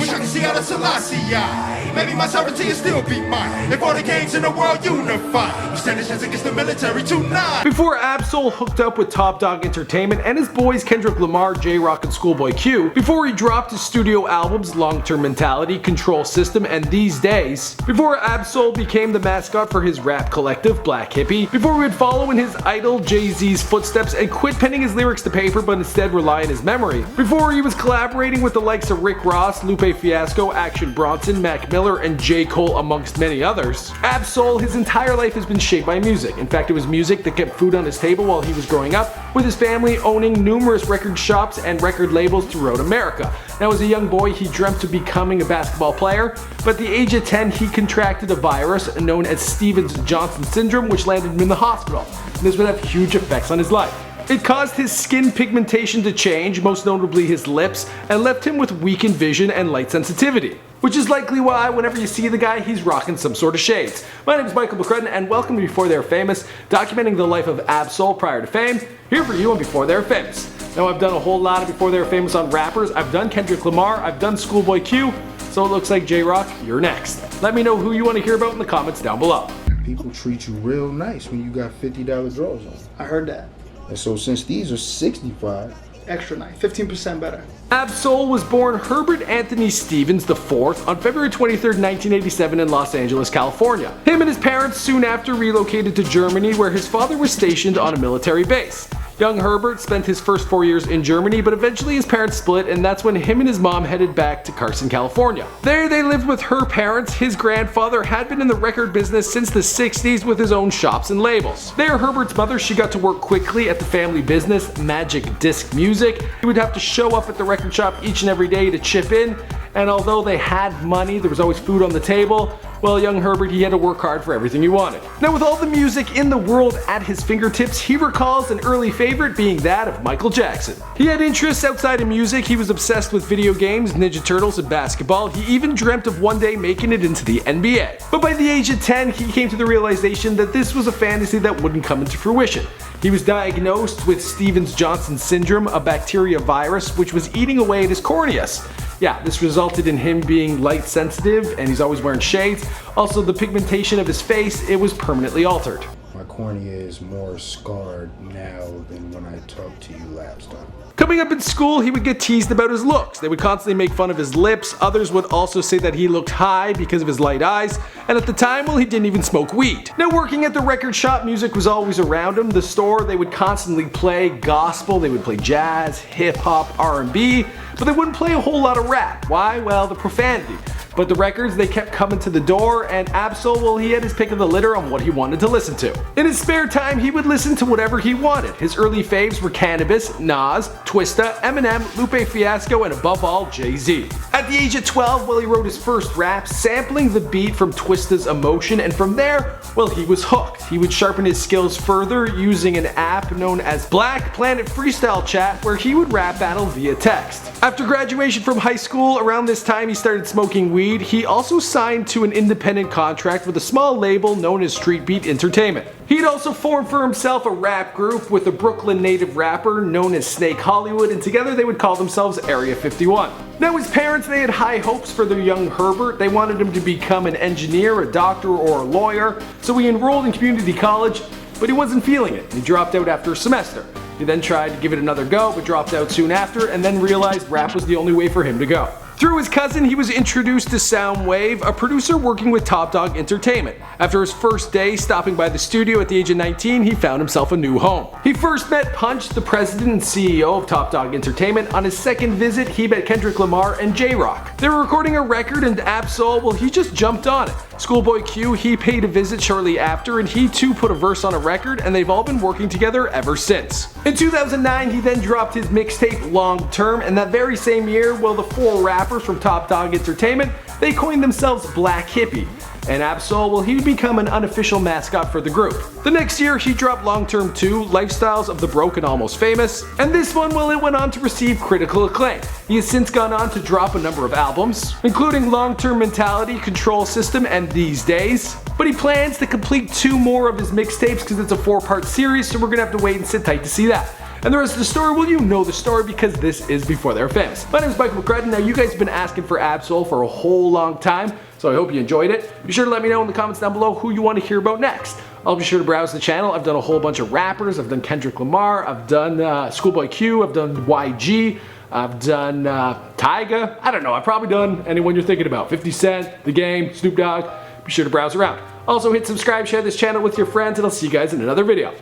Wish I could see out of Selassie. Maybe my sovereignty will still be mine. If all the gangs in the world unify, we stand a chance against the military tonight. Before Ab-Soul hooked up with Top Dawg Entertainment and his boys Kendrick Lamar, Jay-Rock, and Schoolboy Q, before he dropped his studio albums Long Term Mentality, Control System, and These Days, before Ab-Soul became the mascot for his rap collective Black Hippy, before he would follow in his idol Jay-Z's footsteps and quit penning his lyrics to paper but instead rely on his memory, before he was collaborating with the likes of Rick Ross, Lupe Fiasco, Action Bronson, Mac Miller, and J. Cole amongst many others, Ab-Soul, his entire life has been shaped by music. In fact, it was music that kept food on his table while he was growing up, with his family owning numerous record shops and record labels throughout America. Now, as a young boy, he dreamt of becoming a basketball player, but at the age of 10, he contracted a virus known as Stevens-Johnson syndrome, which landed him in the hospital. And this would have huge effects on his life. It caused his skin pigmentation to change, most notably his lips, and left him with weakened vision and light sensitivity. Which is likely why whenever you see the guy, he's rocking some sort of shades. My name is Michael McCrudden, and welcome to Before They're Famous, documenting the life of Ab-Soul prior to fame, here for you on Before They're Famous. Now, I've done a whole lot of Before They're Famous on rappers. I've done Kendrick Lamar, I've done Schoolboy Q, so it looks like J-Rock, you're next. Let me know who you want to hear about in the comments down below. People treat you real nice when you got $50 draws on. I heard that. And so since these are 65, Extra nice, 15% better. Ab-Soul was born Herbert Anthony Stevens IV on February 23, 1987 in Los Angeles, California. Him and his parents soon after relocated to Germany, where his father was stationed on a military base. Young Herbert spent his first 4 years in Germany, but eventually his parents split, and that's when him and his mom headed back to Carson, California. There they lived with her parents. His grandfather had been in the record business since the 60s with his own shops and labels. There, Herbert's mother, she got to work quickly at the family business, Magic Disc Music. He would have to show up at the record shop each and every day to chip in, and although they had money, there was always food on the table. Well, young Herbert, he had to work hard for everything he wanted. Now, with all the music in the world at his fingertips, he recalls an early favorite being that of Michael Jackson. He had interests outside of music. He was obsessed with video games, Ninja Turtles, and basketball. He even dreamt of one day making it into the NBA. But by the age of 10, he came to the realization that this was a fantasy that wouldn't come into fruition. He was diagnosed with Stevens-Johnson syndrome, a bacteria virus which was eating away at his corneas. Yeah, this resulted in him being light sensitive, and he's always wearing shades. Also, the pigmentation of his face, it was permanently altered. my cornea is more scarred now than when I talked to you last time. Coming up in school, he would get teased about his looks. They would constantly make fun of his lips. Others would also say that he looked high because of his light eyes. And at the time, well, he didn't even smoke weed. Now, working at the record shop, music was always around him. The store, they would constantly play gospel. They would play jazz, hip hop, R&B, but they wouldn't play a whole lot of rap. Why? Well, the profanity. But the records, they kept coming to the door, and Ab-Soul, well, he had his pick of the litter on what he wanted to listen to. In his spare time, he would listen to whatever he wanted. His early faves were Canibus, Nas, Twista, Eminem, Lupe Fiasco, and above all, Jay-Z. At the age of 12, well, he wrote his first rap, sampling the beat from Twista's Emotion, and from there, well, he was hooked. He would sharpen his skills further using an app known as Black Planet Freestyle Chat, where he would rap battle via text. After graduation from high school, around this time he started smoking weed. He also signed to an independent contract with a small label known as Street Beat Entertainment. He'd also formed for himself a rap group with a Brooklyn native rapper known as Snake Hollywood, and together they would call themselves Area 51. Now, his parents, they had high hopes for their young Herbert. They wanted him to become an engineer, a doctor, or a lawyer, so he enrolled in community college, but he wasn't feeling it. He dropped out after a semester. He then tried to give it another go, but dropped out soon after, and then realized rap was the only way for him to go. Through his cousin, he was introduced to Soundwave, a producer working with Top Dawg Entertainment. After his first day stopping by the studio at the age of 19, he found himself a new home. He first met Punch, the president and CEO of Top Dawg Entertainment. On his second visit, he met Kendrick Lamar and Jay-Rock. They were recording a record, and Ab-Soul, well, he just jumped on it. Schoolboy Q, he paid a visit shortly after, and he too put a verse on a record, and they've all been working together ever since. In 2009, he then dropped his mixtape Long Term, and that very same year, well, the four rappers from Top Dawg Entertainment, they coined themselves Black Hippy. And Ab-Soul, well, he would become an unofficial mascot for the group. The next year, he dropped Long Term 2, Lifestyles of the Broke and Almost Famous, and this one, well, it went on to receive critical acclaim. He has since gone on to drop a number of albums, including Long Term Mentality, Control System, and These Days. But he plans to complete 2 more of his mixtapes because it's a 4-part series, so we're gonna have to wait and sit tight to see that. And the rest of the story, well, you know the story because this is Before They Were Famous. My name is Michael McCrudden. Now, you guys have been asking for Ab-Soul for a whole long time, so I hope you enjoyed it. Be sure to let me know in the comments down below who you want to hear about next. I'll be sure to browse the channel. I've done a whole bunch of rappers. I've done Kendrick Lamar. I've done Schoolboy Q. I've done YG. I've done Tyga. I don't know. I've probably done anyone you're thinking about. 50 Cent, The Game, Snoop Dogg. Be sure to browse around. Also hit subscribe, share this channel with your friends, and I'll see you guys in another video.